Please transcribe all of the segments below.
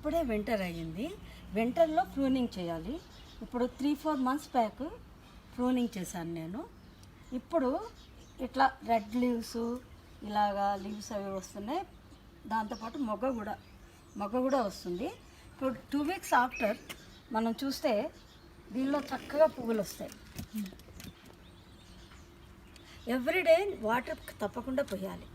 అప్పుడే వింటర్ అయ్యింది. వింటర్లో ప్రూనింగ్ చేయాలి. ఇప్పుడు 3-4 మంత్స్ బ్యాక్ ప్రూనింగ్ చేశాను నేను. ఇప్పుడు ఇట్లా రెడ్ లీవ్స్ ఇలాగా లీవ్స్ అవి వస్తున్నాయి. దాంతోపాటు మొగ్గ కూడా వస్తుంది. ఇప్పుడు 2 వీక్స్ ఆఫ్టర్ మనం చూస్తే దీనిలో చక్కగా పువ్వులు వస్తాయి. ఎవ్రీడే వాటర్ తప్పకుండా పోయాలి.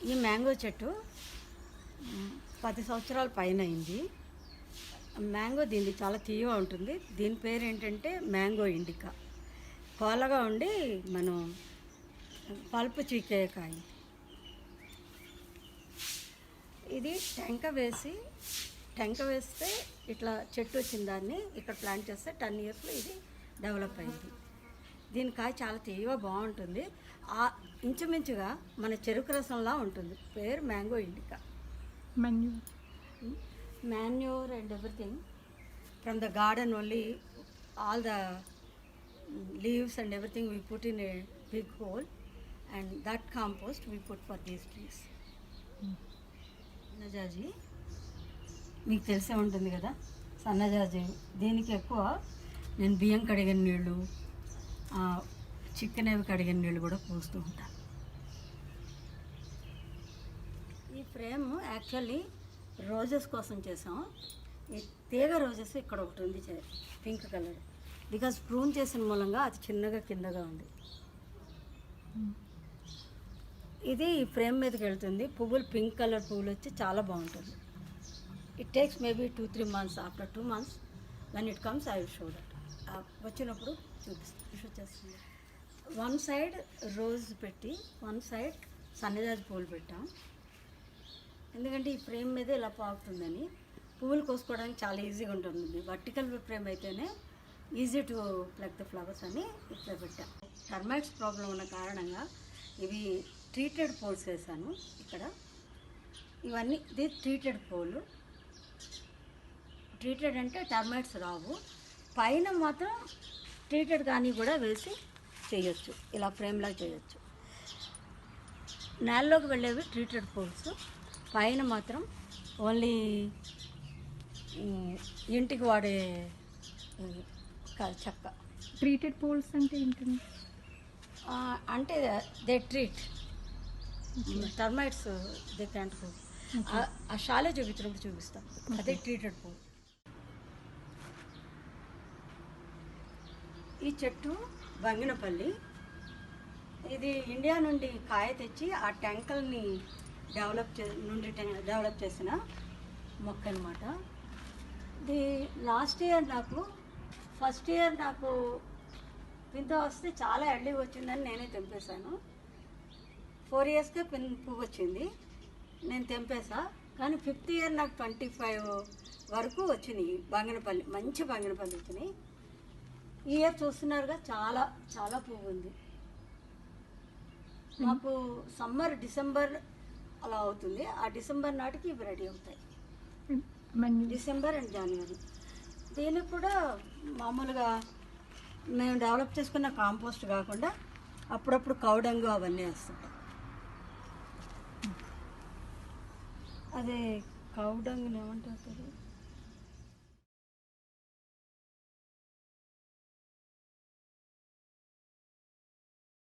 ఈ మ్యాంగో చెట్టు 10 సంవత్సరాల పైన అయింది. మ్యాంగో దీన్ని చాలా తీయగా ఉంటుంది. దీని పేరు ఏంటంటే మ్యాంగో ఇండికా. కోలగా ఉండి మనం పల్పు చీకే కాయ. ఇది టెంక వేస్తే ఇట్లా చెట్టు వచ్చిన దాన్ని ఇక్కడ ప్లాంట్ చేస్తే 10 ఇయర్స్లో ఇది డెవలప్ అయింది. దీని కాయ చాలా తీయగా బాగుంటుంది. ఇంచుమించుగా మన చెరుకు రసంలా ఉంటుంది. పేరు mango indica. Manure and everything from the garden only, all the leaves and everything we put in a big hole, and that compost we put for these trees. సన్నజాజి మీకు తెలిసే ఉంటుంది కదా. సన్నజాజి దీనికి ఎక్కువ నేను బియ్యం కడిగిన నీళ్ళు, చికెన్ అవి కడిగిన నీళ్ళు కూడా పోస్తూ ఉంటాను. ఈ ఫ్రేమ్ యాక్చువల్లీ రోజెస్ కోసం చేసాం. ఈ తీగ రోజెస్ ఇక్కడ ఒకటి ఉంది పింక్ కలర్. బికాజ్ ప్రూన్ చేసిన మూలంగా అది చిన్నగా కిందగా ఉంది. ఇది ఈ ఫ్రేమ్ మీదకి వెళ్తుంది. పువ్వులు పింక్ కలర్ పువ్వులు వచ్చి చాలా బాగుంటుంది. It takes maybe 2-3 months. After 2 months when it comes I will show that. వచ్చినప్పుడు చూపిస్తుంది. వన్ సైడ్ రోజ్ పెట్టి వన్ సైడ్ సన్నజాజి పూలు పెట్టాం. ఎందుకంటే ఈ ఫ్రేమ్ మీద ఇలా పాకుతుందని పువ్వులు కోసుకోవడానికి చాలా ఈజీగా ఉంటుంది. వర్టికల్ ఫ్రేమ్ అయితేనే easy to plug the flowers అని ఇట్లా పెట్టాం. టర్మైట్స్ ప్రాబ్లం ఉన్న కారణంగా ఇవి ట్రీటెడ్ పోల్స్ వేసాను ఇక్కడ. ఇవన్నీ ఇది ట్రీటెడ్ పోలు. ట్రీటెడ్ అంటే టర్మైట్స్ రావు. పైన మాత్రం ట్రీటెడ్ కానీ కూడా వేసి చేయొచ్చు. ఇలా ఫ్రేమ్లా చేయొచ్చు. నేలలోకి వెళ్ళేవి ట్రీటెడ్ పోల్స్. పైన మాత్రం ఓన్లీ ఇంటికి వాడే చెక్క. ట్రీటెడ్ పోల్స్ అంటే ఏంటండి? అంటే they treat termites they can't pole. ఆ షాలే చూపించినప్పుడు చూపిస్తాం. అదే ట్రీటెడ్ పోల్. ఈ చెట్టు బంగినపల్లి. ఇది ఇండియా నుండి కాయ తెచ్చి ఆ టెంకల్ని డెవలప్ చేసిన మొక్క అనమాట. ఇది ఫస్ట్ ఇయర్ నాకు పింత వస్తే చాలా ఎర్లీ వచ్చిందని నేనే తెంపేశాను. 4 yearsకే పువ్వు వచ్చింది. నేను తెంపేసా. కానీ 5th year నాకు 25 వరకు వచ్చినాయి బంగినపల్లి. మంచి బంగినపల్లి వచ్చినాయి. ఈ ఇయర్ చూస్తున్నారుగా చాలా చాలా పువ్వు ఉంది. మాకు సమ్మర్ డిసెంబర్ అలా అవుతుంది. ఆ డిసెంబర్ నాటికి ఇవి రెడీ అవుతాయి. డిసెంబర్ అండ్ జనవరి. దీనికి కూడా మామూలుగా మేము డెవలప్ చేసుకున్న కాంపోస్ట్ కాకుండా అప్పుడప్పుడు కౌడంగు అవన్నీ వేస్తుంటాం. అదే కౌడంగుని ఏమంటారు?